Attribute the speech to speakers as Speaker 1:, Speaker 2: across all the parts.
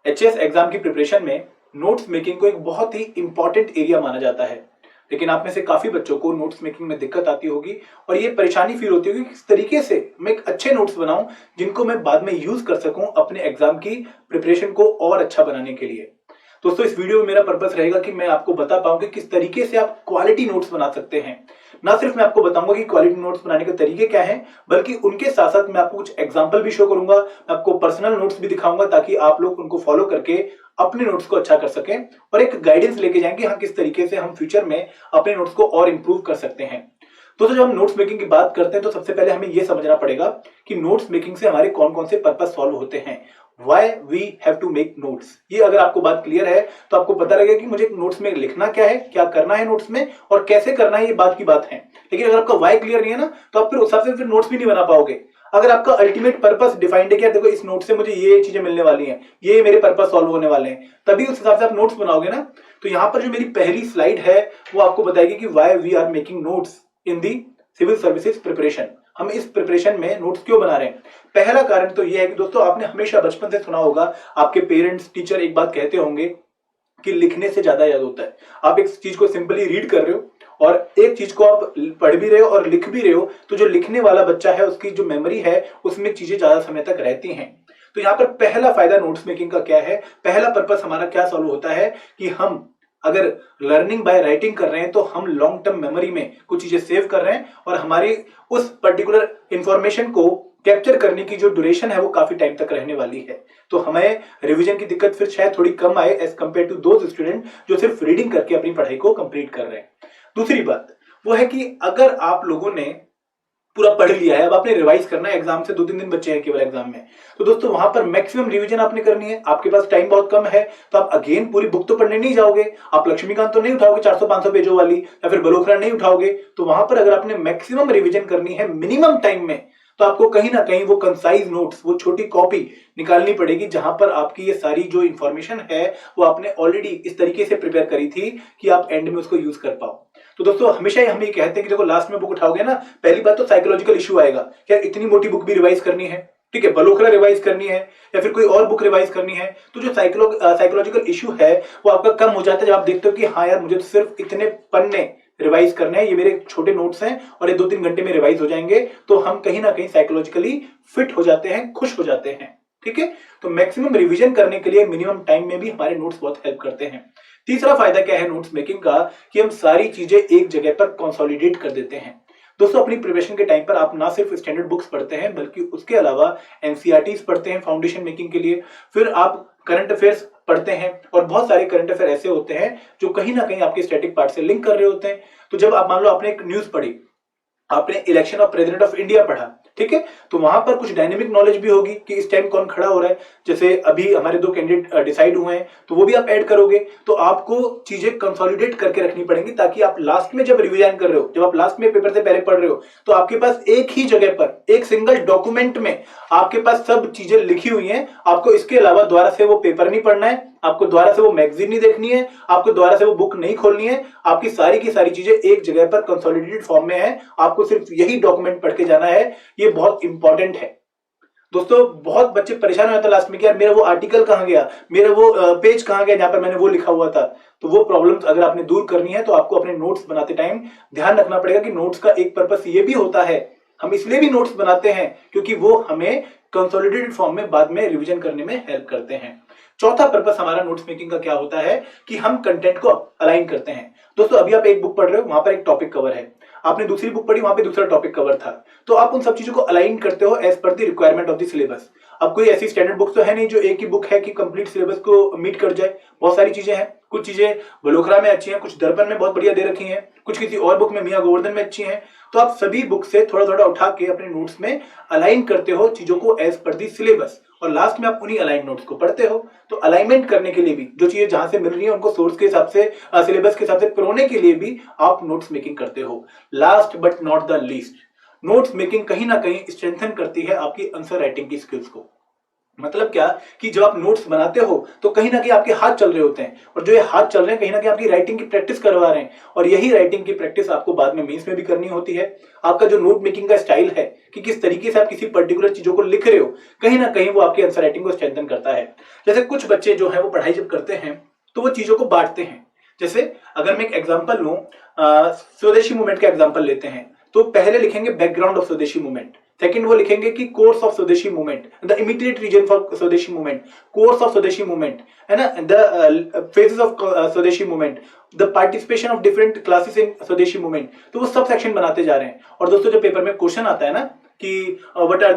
Speaker 1: HAS exam की preparation में notes making को एक बहुत ही इंपॉर्टेंट एरिया माना जाता है। लेकिन आप में से काफी बच्चों को नोट्स मेकिंग में दिक्कत आती होगी और ये परेशानी फील होती होगी कि किस तरीके से मैं एक अच्छे नोट्स बनाऊं जिनको मैं बाद में यूज कर सकूं अपने एग्जाम की प्रिपरेशन को और अच्छा बनाने के लिए। दोस्तों, इस वीडियो में मेरा पर्पस रहेगा कि मैं आपको बता पाऊं कि किस तरीके से आप क्वालिटी नोट्स बना सकते हैं। ना सिर्फ मैं आपको बताऊंगा कि क्वालिटी नोट्स बनाने के तरीके क्या हैं, बल्कि उनके साथ साथ मैं आपको कुछ एग्जांपल भी शो करूंगा, मैं आपको पर्सनल नोट्स भी दिखाऊंगा ताकि आप लोग उनको फॉलो करके अपने नोट्स को अच्छा कर सकें और एक गाइडेंस लेके जाएंगे हाँ किस तरीके से हम फ्यूचर में अपने नोट्स को और इंप्रूव कर सकते हैं। दोस्तों, जब हम नोट्स मेकिंग की बात करते हैं तो सबसे पहले हमें यह समझना पड़ेगा कि नोट्स मेकिंग से हमारे कौन कौन से पर्पस सॉल्व होते हैं। Why we have to make notes। ये अगर आपको बात क्लियर है तो आपको पता लगेगा कि मुझे नोट्स में लिखना क्या है, क्या करना है नोट्स में और कैसे करना है, ये बात की बात है। लेकिन अगर आपका वाई क्लियर नहीं है ना तो आप फिर उस हिसाब से फिर नोट्स भी नहीं बना पाओगे। अगर आपका अल्टीमेट पर्पस डिफाइंड है कि देखो इस नोट से मुझे ये चीजें मिलने वाली हैं, ये मेरे पर्पस सॉल्व होने वाले हैं, तभी उस हिसाब से आप नोट्स बनाओगे ना। तो यहाँ पर जो मेरी पहली स्लाइड है वो आपको बताएगी कि why we are making notes in the civil services preparation. हम इस प्रिपरेशन में नोट्स क्यों बना रहे हैं? पहला कारण तो यह है कि दोस्तों, आपने हमेशा बचपन से सुना होगा, आपके पेरेंट्स टीचर एक बात कहते होंगे कि लिखने से ज्यादा याद होता है। आप एक चीज को सिंपली रीड कर रहे हो और एक चीज को आप पढ़ भी रहे हो और लिख भी रहे हो, तो जो लिखने वाला बच्चा है उसकी जो मेमोरी है उसमें चीजें ज्यादा समय तक रहती हैं। तो यहाँ पर पहला फायदा नोट्स मेकिंग का क्या है, पहला पर्पस हमारा क्या सॉल्व होता है कि हम अगर लर्निंग बाय राइटिंग कर रहे हैं तो हम लॉन्ग टर्म मेमोरी में कुछ चीजें सेव कर रहे हैं और हमारी उस पर्टिकुलर इंफॉर्मेशन को कैप्चर करने की जो ड्यूरेशन है वो काफी टाइम तक रहने वाली है। तो हमें रिवीजन की दिक्कत फिर शायद थोड़ी कम आए as compare to those student जो सिर्फ रीडिंग करके अपनी पढ़ाई को कंप्लीट कर रहे हैं। दूसरी बात वो है कि अगर आप लोगों ने पूरा पढ़ लिया है, अब आपने रिवाइज करना है, एग्जाम से 2-3 दिन बचे हैं केवल एग्जाम में, तो दोस्तों वहां पर मैक्सिमम रिवीजन आपने करनी है। आपके पास टाइम बहुत कम है तो आप अगेन पूरी बुक तो पढ़ने नहीं जाओगे, आप लक्ष्मीकांत तो नहीं उठाओगे 400-500 पेजों वाली, या फिर बलोखरा नहीं उठाओगे। तो वहां पर अगर आपने मैक्सिमम रिवीजन करनी है मिनिमम टाइम में, तो आपको कहीं ना कहीं वो कंसाइज नोट्स, वो छोटी कॉपी निकालनी पड़ेगी जहां पर आपकी ये सारी जो इंफॉर्मेशन है वो आपने ऑलरेडी इस तरीके से प्रिपेयर करी थी कि आप एंड में उसको यूज कर पाओ। तो दोस्तों, हमेशा ही हम ये कहते हैं कि देखो लास्ट में बुक उठाओगे ना, पहली बात तो साइकोलॉजिकल इशू आएगा, क्या इतनी मोटी बुक भी रिवाइज करनी है, ठीक है, बलोखरा रिवाइज करनी है या फिर कोई और बुक रिवाइज करनी है। तो जो साइकोलॉजिकल इशू है वो आपका कम हो जाता है जब आप देखते हो कि हाँ यार, मुझे तो सिर्फ इतने पन्ने रिवाइज करने हैं, ये मेरे छोटे नोट्स हैं और ये 2-3 घंटे में रिवाइज हो जाएंगे। तो हम कहीं ना कहीं साइकोलॉजिकली फिट हो जाते हैं, खुश हो जाते हैं। ठीक है, तो मैक्सिमम रिवीजन करने के लिए मिनिमम टाइम में भी हमारे नोट्स बहुत हेल्प करते हैं। तीसरा फायदा क्या है नोट्स मेकिंग का कि हम सारी चीजें एक जगह पर कंसोलिडेट कर देते हैं। दोस्तों, अपनी प्रिपरेशन के टाइम पर आप ना सिर्फ स्टैंडर्ड बुक्स पढ़ते हैं बल्कि उसके अलावा एनसीईआरटीज पढ़ते हैं फाउंडेशन मेकिंग के लिए, फिर आप करंट अफेयर्स पढ़ते हैं और बहुत सारे करंट अफेयर ऐसे होते हैं जो कहीं ना कहीं आपके स्टैटिक पार्ट से लिंक कर रहे होते हैं। तो जब आप मान लो आपने एक न्यूज पढ़ी, आपने election of president of India पढ़ा, ठीक है, तो वहां पर कुछ डायनेमिक नॉलेज भी होगी कि इस टाइम कौन खड़ा हो रहा है। जैसे अभी हमारे 2 कैंडिडेट डिसाइड हुए हैं तो वो भी आप ऐड करोगे। तो आपको चीजें कंसोलिडेट करके रखनी पड़ेंगी ताकि आप लास्ट में जब रिवीजन कर रहे हो, जब आप लास्ट में पेपर से पहले पढ़ रहे हो, तो आपके पास एक ही जगह पर एक सिंगल डॉक्यूमेंट में आपके पास सब चीजें लिखी हुई हैं। आपको इसके अलावा दोबारा से वो पेपर नहीं पढ़ना है, आपको दोबारा से वो मैगजीन नहीं देखनी है, आपको दोबारा से वो बुक नहीं खोलनी है। आपकी सारी की सारी चीजें एक जगह पर कंसोलिडेटेड फॉर्म में है, आपको सिर्फ यही डॉक्यूमेंट पढ़ के जाना है। ये बहुत इंपॉर्टेंट है। दोस्तों, बहुत बच्चे परेशान हो जाते हैं लास्ट में कि यार मेरा वो आर्टिकल कहां गया, मेरा वो पेज कहां गया जहां पर मैंने वो लिखा हुआ था। तो वो प्रॉब्लम्स अगर आपने दूर करनी है तो आपको अपने नोट्स बनाते टाइम ध्यान रखना पड़ेगा कि नोट्स का एक पर्पस ये भी होता है, हम इसलिए भी नोट्स बनाते हैं क्योंकि वो हमें कंसोलिडेटेड फॉर्म में बाद में रिवीजन करने में हेल्प करते हैं। चौथा पर्पस हमारा नोट्स मेकिंग का क्या होता है कि हम कंटेंट को अलाइन करते हैं। दोस्तों, अभी आप एक बुक पढ़ रहे हो, वहां पर एक टॉपिक कवर है, आपने दूसरी बुक पढ़ी, वहां पे दूसरा टॉपिक कवर था, तो आप उन सब चीजों को अलाइन करते हो as per the requirement of the syllabus. अब कोई ऐसी स्टैंडर्ड बुक तो है नहीं जो एक ही बुक है कि कंप्लीट सिलेबस को मीट कर जाए। बहुत सारी चीजें हैं, कुछ चीजें बलोखरा में अच्छी हैं, कुछ दर्पण में बहुत बढ़िया दे रखी हैं, कुछ किसी और बुक में मियां गोवर्धन में अच्छी हैं। तो आप सभी बुक से थोड़ा थोड़ा उठा के अपने नोट्स में अलाइन करते हो चीजों को एज पर दी सिलेबस, और लास्ट में आप उन्हीं अलाइन नोट्स को पढ़ते हो। तो अलाइनमेंट करने के लिए भी जो चीजें जहां से मिल रही है उनको सोर्स के हिसाब से, सिलेबस के हिसाब से पिरोने के लिए भी आप नोट्स मेकिंग करते हो। Last but not the least, notes making कहीं ना कहीं स्ट्रेंथन करती है आपकी आंसर राइटिंग की स्किल्स को। मतलब क्या कि जब आप नोट्स बनाते हो तो कहीं ना कहीं आपके हाथ चल रहे होते हैं, और जो ये हाथ चल रहे हैं कहीं ना कहीं आपकी राइटिंग की प्रैक्टिस करवा रहे हैं, और यही राइटिंग की प्रैक्टिस आपको बाद में मेंस में भी करनी होती है। आपका जो नोट मेकिंग का स्टाइल है कि किस तरीके से आप किसी पर्टिकुलर चीजों को लिख रहे हो, कहीं ना कहीं वो आपकी आंसर राइटिंग को स्ट्रेंथन करता है। जैसे कुछ बच्चे जो है वो पढ़ाई जब करते हैं तो वो चीजों को बांटते हैं। जैसे अगर मैं एक एग्जाम्पल लूं, स्वदेशी मूवमेंट का एग्जाम्पल लेते हैं, तो पहले लिखेंगे background of Swadeshi movement, second वो लिखेंगे कि course of Swadeshi movement, the immediate reason for Swadeshi movement, course of Swadeshi movement, है ना, the phases of Swadeshi movement, the participation of different classes in Swadeshi movement. तो वो सब सेक्शन बनाते जा रहे हैं। और दोस्तों जब पेपर में क्वेश्चन आता है ना कि what are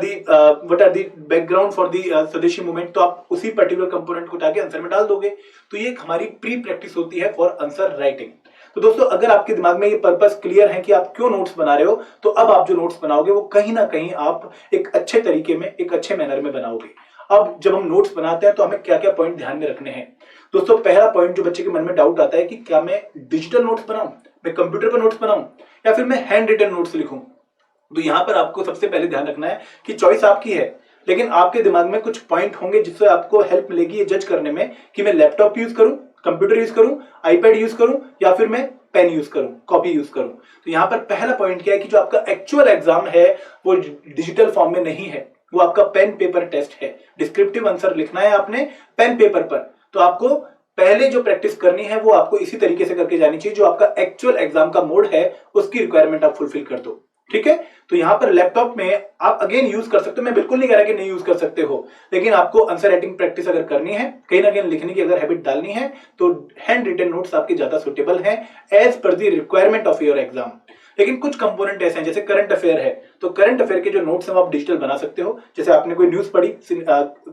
Speaker 1: the background for the Swadeshi movement, तो आप उसी पर्टिकुलर कंपोनेंट को उठा के आंसर में डाल दोगे। तो ये हमारी प्री प्रैक्टिस होती है फॉर आंसर राइटिंग। तो दोस्तों अगर आपके दिमाग में ये पर्पस क्लियर है कि आप क्यों नोट्स बना रहे हो, तो अब आप जो नोट्स बनाओगे वो कहीं ना कहीं आप एक अच्छे तरीके में, एक अच्छे मैनर में बनाओगे। अब जब हम नोट्स बनाते हैं तो हमें क्या क्या पॉइंट ध्यान में रखने हैं। दोस्तों पहला पॉइंट जो बच्चे के मन में डाउट आता है कि क्या मैं डिजिटल नोट्स बनाऊं, मैं कंप्यूटर पर नोट्स बनाऊं, या फिर मैं हैंड रिटन नोट्स लिखूं। तो यहां पर आपको सबसे पहले ध्यान रखना है कि चॉइस आपकी है, लेकिन आपके दिमाग में कुछ पॉइंट होंगे जिससे आपको हेल्प मिलेगी ये जज करने में कि मैं लैपटॉप यूज करूं, कंप्यूटर यूज करूं, आईपैड यूज करूं, या फिर मैं पेन यूज करूं, कॉपी यूज करूं। तो यहां पर पहला पॉइंट क्या है कि जो आपका एक्चुअल एग्जाम है वो डिजिटल फॉर्म में नहीं है, वो आपका पेन पेपर टेस्ट है। डिस्क्रिप्टिव आंसर लिखना है आपने पेन पेपर पर। तो आपको पहले जो प्रैक्टिस करनी है वो आपको इसी तरीके से करके जानी चाहिए, जो आपका एक्चुअल एग्जाम का मोड है उसकी रिक्वायरमेंट आप फुलफिल कर दो। ठीक है, तो यहां पर लैपटॉप में आप अगेन यूज कर सकते हो, मैं बिल्कुल नहीं कह रहा कि नहीं यूज कर सकते हो, लेकिन आपको आंसर राइटिंग प्रैक्टिस अगर करनी है, कहीं ना कहीं लिखने की अगर हैबिट डालनी है, तो हैंड रिटन नोट्स आपके ज्यादा सुटेबल हैं as per the requirement of your exam. लेकिन कुछ कंपोनेंट ऐसे हैं जैसे करंट अफेयर है, तो करंट अफेयर के जो नोट्स हैं आप डिजिटल बना सकते हो। जैसे आपने कोई न्यूज पढ़ी,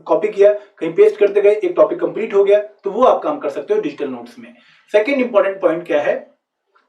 Speaker 1: कॉपी किया, कहीं पेस्ट करते गए, एक टॉपिक कंप्लीट हो गया, तो वो आप काम कर सकते हो डिजिटल नोट्स में। सेकंड इंपॉर्टेंट पॉइंट क्या है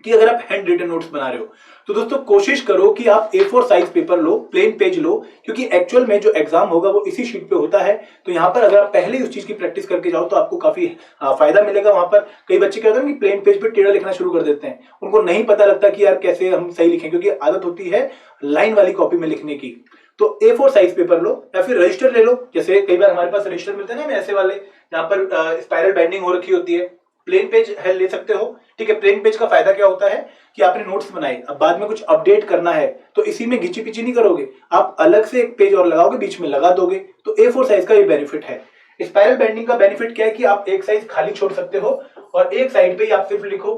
Speaker 1: कि अगर आप हैंड रिटन नोट्स बना रहे हो तो दोस्तों कोशिश करो कि आप A4 साइज पेपर लो, प्लेन पेज लो, क्योंकि एक्चुअल में जो एग्जाम होगा वो इसी शीट पे होता है। तो यहाँ पर अगर आप पहले ही उस चीज की प्रैक्टिस करके जाओ तो आपको काफी फायदा मिलेगा। वहां पर कई बच्चे क्या होता है कि प्लेन पेज पे टेढ़ा लिखना शुरू कर देते हैं, उनको नहीं पता लगता कि यार कैसे हम सही लिखें, क्योंकि आदत होती है लाइन वाली कॉपी में लिखने की। तो A4 साइज पेपर लो या फिर रजिस्टर ले लो। जैसे कई बार हमारे पास रजिस्टर मिलते हैं ना ऐसे वाले, जहां पर स्पाइरल बाइंडिंग हो रखी होती है। प्लेन पेज है ले सकते हो, ठीक है। प्लेन पेज का फायदा क्या होता है कि आपने नोट्स बनाए, अब बाद में कुछ अपडेट करना है तो इसी में घिची पिची नहीं करोगे, आप अलग से एक पेज और लगाओगे, बीच में लगा दोगे। तो A4 साइज का ये बेनिफिट है। स्पाइरल बाइंडिंग का बेनिफिट क्या है कि आप एक साइज खाली छोड़ सकते हो और एक साइड पे ही आप सिर्फ लिखो,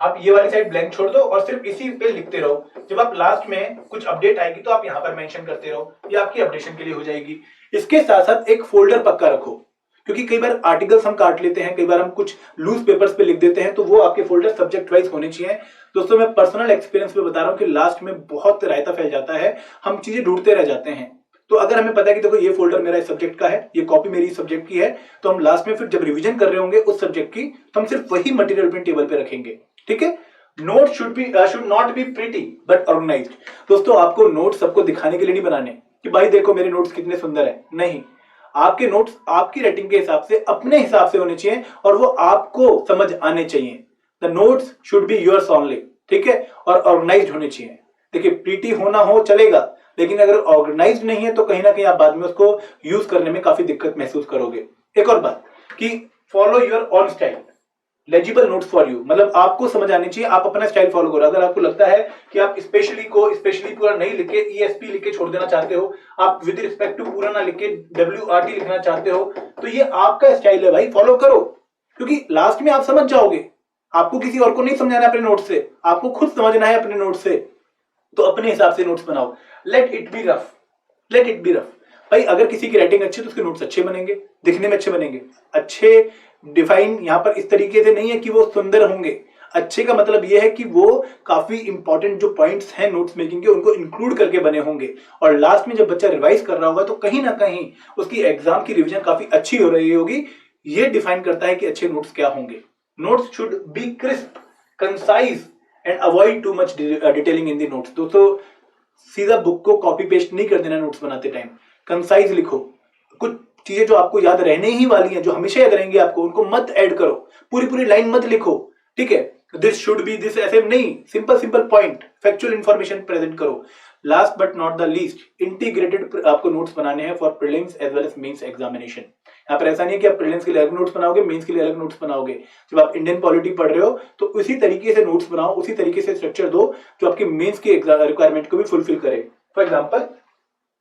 Speaker 1: आप ये वाली साइड ब्लैंक छोड़ दो और सिर्फ इसी पे लिखते रहो। जब आप लास्ट में कुछ अपडेट आएगी तो आप यहां पर मेंशन करते रहो, ये आपकी अपडेशन के लिए हो जाएगी। इसके साथ साथ एक फोल्डर पक्का रखो, क्योंकि कई बार आर्टिकल्स हम काट लेते हैं, कई बार हम कुछ लूज पेपर्स पे लिख देते हैं, तो वो आपके फोल्डर सब्जेक्ट वाइज होने चाहिए। दोस्तों मैं पर्सनल एक्सपीरियंस पे बता रहा हूं कि लास्ट में बहुत रायता फैल जाता है, हम चीजें ढूंढते रह जाते हैं। तो अगर हमें पता है कि देखो ये फोल्डर मेरा इस सब्जेक्ट का है, ये कॉपी मेरी सब्जेक्ट की है, तो हम लास्ट में फिर जब रिवीजन कर रहे होंगे उस सब्जेक्ट की, तो हम सिर्फ वही मटेरियल अपने टेबल पे रखेंगे। ठीक है, note should not be pretty but organised. दोस्तों आपको नोट सबको दिखाने के लिए नहीं बनाने कि भाई देखो मेरे नोट्स कितने सुंदर है, नहीं। आपके नोट्स आपकी राइटिंग के हिसाब से, अपने हिसाब से होने चाहिए और वो आपको समझ आने चाहिए। The notes should be yours only, ठीक है, और ऑर्गेनाइज्ड होने चाहिए। देखिए प्रीटी होना हो चलेगा, लेकिन अगर ऑर्गेनाइज्ड नहीं है तो कहीं ना कहीं आप बाद में उसको यूज करने में काफी दिक्कत महसूस करोगे। एक और बात कि follow your own style, legible notes for you, मतलब आपको समझ आनी चाहिए, आप अपना स्टाइल फॉलो करो। अगर आपको लगता है कि आप स्पेशली को स्पेशली पूरा नहीं लिख के ESP लिख के छोड़ देना चाहते हो, आप विद रिस्पेक्ट टू पूरा ना लिख के WRT लिखना चाहते हो, तो ये आपका स्टाइल है भाई, फॉलो करो। क्योंकि लास्ट में आप समझ जाओगे, आपको किसी और को नहीं समझाना अपने नोट से, आपको खुद समझना है अपने नोट से। तो अपने हिसाब से नोट्स बनाओ, let it be rough, let it be rough. भाई अगर किसी की राइटिंग अच्छी है तो उसके नोट्स अच्छे बनेंगे, दिखने में अच्छे बनेंगे। अच्छे डिफाइन यहां पर इस तरीके से नहीं है कि वो सुंदर होंगे, अच्छे का मतलब ये है कि वो काफी इंपॉर्टेंट जो पॉइंट्स हैं नोट्स मेकिंग के उनको इंक्लूड करके बने होंगे। और लास्ट में जब बच्चा रिवाइज कर रहा होगा तो कहीं ना कहीं उसकी एग्जाम की रिवीजन काफी अच्छी हो रही होगी। ये डिफाइन करता है कि अच्छे नोट्स क्या होंगे। Notes should be crisp, concise and avoid too much detailing in the notes. दोस्तों सीधा बुक को कॉपी पेस्ट नहीं कर देना नोट्स बनाते टाइम, कंसाइज लिखो। कुछ चीजें जो आपको याद रहने ही वाली हैं, जो हमेशा याद रहेंगी आपको, उनको मत ऐड करो, पूरी पूरी लाइन मत लिखो, ठीक है। दिस शुड बी दिस, ऐसे नहीं, simple simple point, factual information present करो। Last but not the least, integrated आपको नोट्स बनाने हैं for prelims as well as mains examination. यहाँ पर ऐसा नहीं है कि आप प्रीलिम्स के लिए अलग नोट्स बनाओगे, मेंस के लिए अलग नोट्स बनाओगे। जब आप इंडियन पॉलिटी पढ़ रहे हो तो उसी तरीके से नोट्स बनाओ, उसी तरीके से स्ट्रक्चर दो जो आपके मेंस की रिक्वायरमेंट को भी फुलफिल करे। फॉर एग्जाम्पल,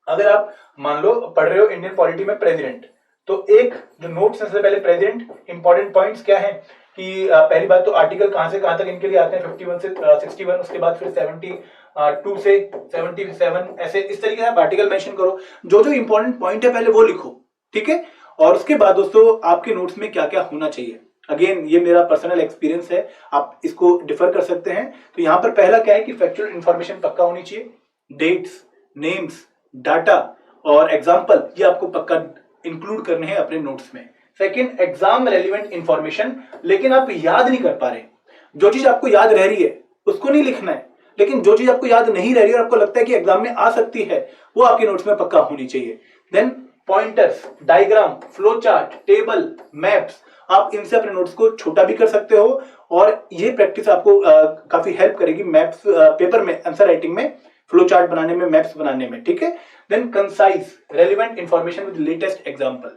Speaker 1: अगर आप मान लो पढ़ रहे हो इंडियन पॉलिटी में प्रेसिडेंट, तो एक जो नोट्स सबसे पहले प्रेसिडेंट, इंपॉर्टेंट पॉइंट्स क्या है कि पहली बात तो आर्टिकल कहां से कहां तक इनके लिए आते हैं, 51 से 61, उसके बाद फिर 72 से 77, ऐसे इस तरीके से आप आर्टिकल मेंशन करो। जो जो इंपॉर्टेंट पॉइंट है पहले वो लिखो, ठीक है। और उसके बाद दोस्तों आपके नोट्स में क्या क्या होना चाहिए, अगेन ये मेरा पर्सनल एक्सपीरियंस है, आप इसको डिफर कर सकते हैं। तो यहाँ पर पहला क्या है कि फैक्चुअल इंफॉर्मेशन पक्का होनी चाहिए, डेट्स, नेम्स, डाटा और एग्जाम्पल, ये आपको पक्का इंक्लूड करने हैं अपने नोट्स में। सेकंड, एग्जाम रेलिवेंट इंफॉर्मेशन, लेकिन आप याद नहीं कर पा रहे, जो चीज आपको याद रह रही है उसको नहीं लिखना है, लेकिन जो चीज आपको याद नहीं रह रही है और आपको लगता है कि एग्जाम में आ सकती है वो आपके नोट्स में पक्का होनी चाहिए। Then pointers, diagram, flow chart, table, maps, आप इनसे अपने नोट्स को छोटा भी कर सकते हो और ये प्रैक्टिस आपको काफी हेल्प करेगी मैप्स पेपर में, आंसर राइटिंग में, फ्लो चार्ट बनाने में, मैप्स बनाने में, ठीक है। Then concise relevant information with latest example,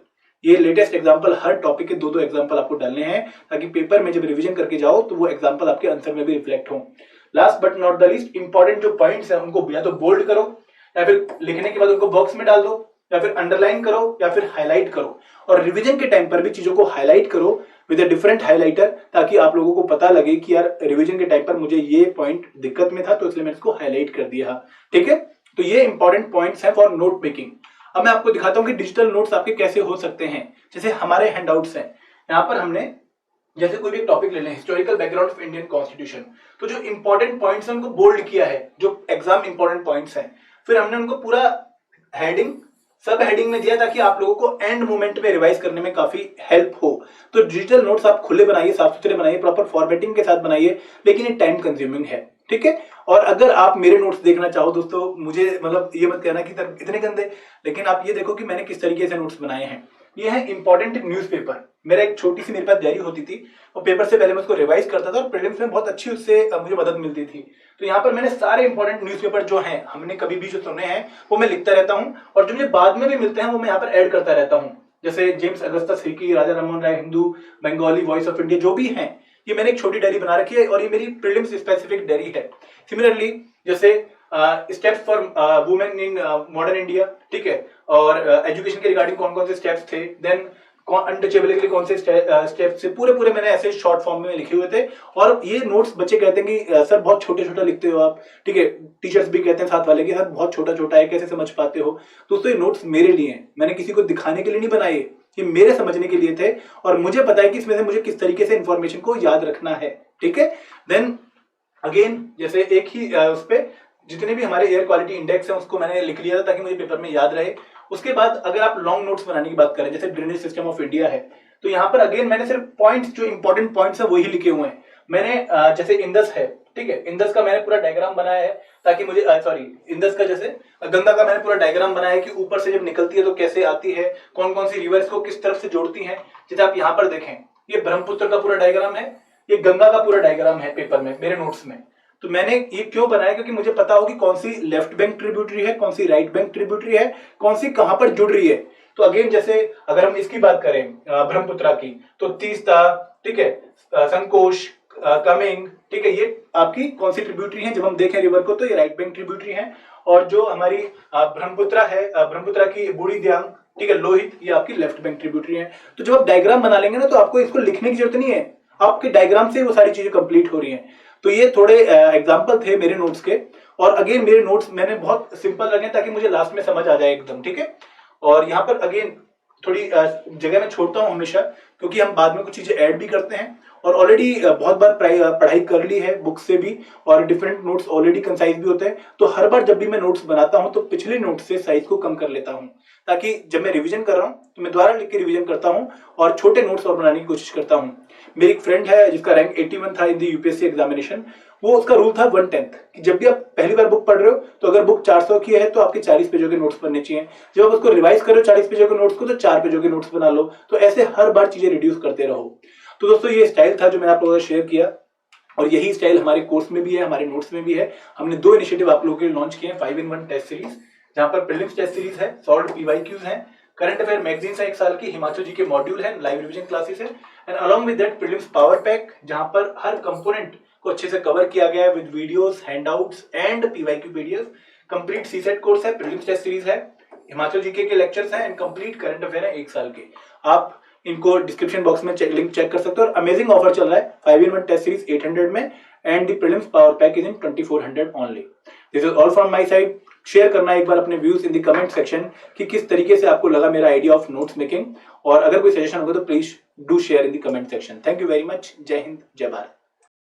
Speaker 1: ये लेटेस्ट एग्जांपल, हर टॉपिक के दो दो एग्जांपल आपको डालने हैं ताकि पेपर में जब रिवीजन करके जाओ तो वो एग्जांपल आपके आंसर में भी रिफ्लेक्ट हो। Last but not the least, important जो पॉइंट्स हैं उनको या तो बोल्ड करो या फिर लिखने के बाद उनको बॉक्स में डाल दो या फिर अंडरलाइन करो या फिर हाईलाइट करो, और रिवीजन के टाइम पर भी चीजों को हाईलाइट करो विद अ डिफरेंट हाइलाइटर, ताकि आप लोगों को पता लगे कि यार रिवीजन के टाइम पर मुझे ये पॉइंट दिक्कत में था तो इसलिए मैंने इसको हाईलाइट कर दिया, ठीक है। तो ये इंपॉर्टेंट पॉइंट्स हैं फॉर नोट मेकिंग। अब मैं आपको दिखाता हूं कि डिजिटल नोट्स आपके कैसे हो सकते हैं। जैसे हमारे हैंडआउट्स हैं, यहाँ पर हमने जैसे कोई भी टॉपिक ले लें, historical background of Indian constitution, तो जो इंपॉर्टेंट पॉइंट्स हैं उनको बोल्ड किया है, जो एग्जाम इंपॉर्टेंट पॉइंट्स हैं। फिर हमने उनको पूरा हेडिंग, सब हेडिंग में दिया ताकि आप लोगों को एंड मोमेंट में रिवाइज करने में काफी हेल्प हो। तो डिजिटल नोट्स आप खुले बनाइए, साफ सुथरे बनाइए, प्रॉपर फॉर्मेटिंग के साथ बनाइए, लेकिन ये टाइम कंज्यूमिंग है, ठीक है। और अगर आप मेरे नोट्स देखना चाहो दोस्तों, मुझे मतलब ये मत कहना कि इतने गंदे, लेकिन आप ये देखो कि मैंने किस तरीके से नोट्स बनाए हैं। ये है इंपॉर्टेंट न्यूज़पेपर, मेरा एक छोटी सी मेरे पास डायरी होती थी और पेपर से पहले मैं उसको रिवाइज करता था और प्रीलिम्स में बहुत अच्छी उससे मुझे मदद मिलती थी। तो यहाँ पर मैंने सारे इंपॉर्टेंट न्यूज़पेपर जो हैं, हमने कभी भी जो सुने हैं वो मैं लिखता रहता हूँ, और जो मुझे बाद में भी मिलते हैं वो मैं यहाँ पर ऐड करता रहता हूँ। जैसे James Augustus Hicky, Raja Rammohan Roy Hindu, Bengali, voice of India, जो भी हैं, ये मैंने एक छोटी डायरी बना रखी है और ये मेरी प्रीलिम्स स्पेसिफिक डायरी है। सिमिलरली जैसे steps for women in modern India, ठीक है, और एजुकेशन के रिगार्डिंग कौन कौन से स्टेप्स थे, देन अनटचेबल के लिए कौन से स्टेप्स थे, पूरे मैंने ऐसे शॉर्ट फॉर्म में लिखे हुए थे। और ये नोट्स बच्चे कहते हैं कि सर बहुत छोटे छोटा लिखते हो आप, ठीक है, टीचर्स भी कहते हैं साथ वाले कि सर बहुत छोटा छोटा है, कैसे समझ पाते हो। दोस्तों ये नोट्स मेरे लिए हैं, मैंने किसी को दिखाने के लिए नहीं बनाए, ये मेरे समझने के लिए थे और मुझे पता है कि इसमें से मुझे किस तरीके से इंफॉर्मेशन को याद रखना है, ठीक है। देन अगेन जैसे एक ही उस पे जितने भी हमारे एयर क्वालिटी इंडेक्स है उसको मैंने लिख लिया था ताकि मुझे पेपर में याद रहे। उसके बाद अगर आप लॉन्ग नोट्स बनाने की बात करें, जैसे ड्रेनेज सिस्टम ऑफ इंडिया है, तो यहाँ पर अगेन मैंने सिर्फ पॉइंट्स, जो इंपॉर्टेंट पॉइंट्स है वही लिखे हुए हैं। मैंने जैसे इंदस है, ठीक है, इंदस का मैंने पूरा डायग्राम बनाया है ताकि मुझे इंदस का, जैसे गंगा का मैंने पूरा डायग्राम बनाया है कि ऊपर से जब निकलती है तो कैसे आती है, कौन कौन सी रिवर्स को किस तरफ से जोड़ती हैं। जैसे आप यहाँ पर देखें, ये ब्रह्मपुत्र का पूरा डायग्राम है, ये गंगा का पूरा डायग्राम है पेपर में, मेरे नोट्स में। तो मैंने ये क्यों बनाया, क्योंकि मुझे पता हो कि कौन सी लेफ्ट बैंक ट्रिब्यूटरी है, कौन सी राइट बैंक ट्रिब्यूटरी है, कौन सी कहां पर जुड़ रही है। तो अगेन जैसे अगर हम इसकी बात करें ब्रह्मपुत्र की, तो तीस्ता, ठीक है, संकोश, कमिंग, ठीक है, ये आपकी कौन सी ट्रिब्यूटरी है। जब हम देखें रिवर को तो ये राइट बैंक ट्रिब्यूटरी है, और जो हमारी ब्रह्मपुत्र है, ब्रह्मपुत्र की बूढ़ी दियांग, ठीक है, लोहित, ये आपकी लेफ्ट बैंक ट्रिब्यूटरी है। तो जब आप डायग्राम बना लेंगे ना तो आपको इसको लिखने की जरूरत नहीं है, आपके डायग्राम से वो सारी चीजें कंप्लीट हो रही हैं। तो ये थोड़े एग्जाम्पल थे मेरे नोट्स के, और अगेन मेरे नोट्स मैंने बहुत सिंपल रखे ताकि मुझे लास्ट में समझ आ जाए एकदम, ठीक है। और यहाँ पर अगेन थोड़ी जगह मैं छोड़ता हूँ हमेशा, क्योंकि हम बाद में कुछ चीजें ऐड भी करते हैं, और ऑलरेडी बहुत बार पढ़ाई कर ली है बुक से भी, और डिफरेंट नोट्स ऑलरेडी कंसाइज भी होते हैं। तो हर बार जब भी मैं नोट्स बनाता हूं तो पिछले नोट्स से साइज को कम कर लेता हूं, ताकि जब मैं रिवीजन कर रहा हूं तो मैं दोबारा लिख के रिवीजन करता हूं और छोटे नोट्स और बनाने की कोशिश करता हूं। मेरी एक फ्रेंड है जिसका रैंक 81 था इन द यूपीएससी एग्जामिनेशन, वो उसका रूल था 1/10 कि जब भी आप पहली बार बुक पढ़ रहे हो तो अगर बुक 400 की है तो आपके 40 पेजों के नोट्स बनने चाहिए। जब आप उसको रिवाइज कर रहे हो 40 पेजों के नोट्स को, तो 4 पेजों के नोट्स बना लो। तो ऐसे हर बार चीजें रिड्यूस करते रहो। तो दोस्तों ये स्टाइल था जो मैंने आप लोगों से शेयर किया। और यही स्टाइल हमारे कोर्स में भी है, हमारे नोट्स में भी है। हमने 2 इनिशिएटिव आप लोगों के लिए लॉन्च किए हैं, 5-in-1 टेस्ट सीरीज, जहां पर प्रीलिम्स टेस्ट सीरीज है, सॉल्व्ड पीवाईक्यूज हैं, करंट अफेयर मैगजीन्स है 1 साल की, हिमाचल जी के मॉड्यूल है, लाइव रिवीजन क्लासेस है, and along with that prelims power pack, जहां पर हर कंपोनेंट को अच्छे से कवर किया गया है with videos, handouts and PYQ PDF. Complete CSAT course है, प्रीलिम्स टेस्ट सीरीज है, हिमाचल जीके के लेक्चर्स हैं एंड कंप्लीट करंट अफेयर है 1 साल के। आप इनको डिस्क्रिप्शन बॉक्स में लिंक चेक कर सकते हो। और अमेजिंग ऑफर चल रहा है, 5-in-1 टेस्ट सीरीज 800 में and the prelims power pack is in 2400 only. This is all from my side. Share करना एक बार अपने views in the comment section कि किस तरीके से आपको लगा मेरा आइडिया ऑफ नोट्स मेकिंग, और अगर कोई सजेशन होगा तो please do share in the comment section. Thank you very much. जय हिंद, जय भारत।